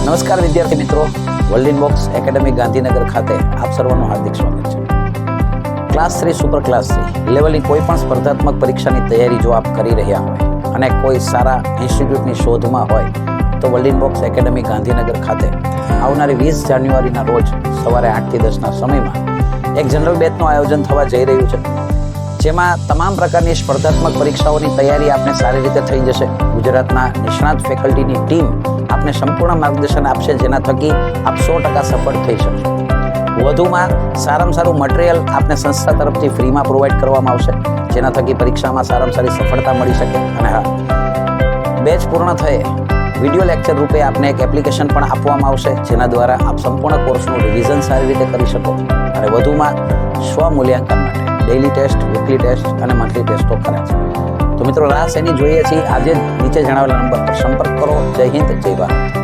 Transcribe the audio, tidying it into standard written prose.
નમસ્કાર વિદ્યાર્થી મિત્રો, world in box academy Gandhinagar ખાતે આપ સર્વનું હાર્દિક સ્વાગત છે. ક્લાસ 3 સુપર ક્લાસ 3 લેવલની કોઈ પણ સ્પર્ધાત્મક પરીક્ષાની તૈયારી જો આપ કરી રહ્યા હોય અને કોઈ સારા ઇન્સ્ટિટ્યૂટની શોધમાં હોય તો world in box academy Gandhinagar ખાતે આવનારી 20 જાન્યુઆરીના રોજ સવારે 8 થી 10ના સમયમાં એક જનરલ બેચનું આયોજન થવા જઈ રહ્યું છે, જેમાં તમામ પ્રકારની સ્પર્ધાત્મક પરીક્ષાઓની તૈયારી આપને સારી રીતે થઈ જશે. ગુજરાતના નિષ્ણાત ફેકલ્ટીની ટીમ આપને સંપૂર્ણ માર્ગદર્શન આપશે, જેના થકી આપ 100% સફળ થઈ શકશો. વધુમાં સારામાં સારું મટીરિયલ આપને સંસ્થા તરફથી ફ્રીમાં પ્રોવાઈડ કરવામાં આવશે, જેના થકી પરીક્ષામાં સારામાં સારી સફળતા મળી શકે. અને હા, બેચ પૂર્ણ થયે વિડીયો લેક્ચર રૂપે આપને એક એપ્લિકેશન પણ આપવામાં આવશે, જેના દ્વારા આપ સંપૂર્ણ કોર્સનું રિવિઝન સારી રીતે કરી શકો. અને વધુમાં સ્વમૂલ્યાંકન માટે ડેઇલી ટેસ્ટ, વીકલી ટેસ્ટ અને મંથલી ટેસ્ટો કરે છે. તો મિત્રો, રાહ શેની જોઈએ છીએ? આજે નીચે જણાવેલા નંબર પર સંપર્ક કરો. જય હિન્દ, જય ભારત.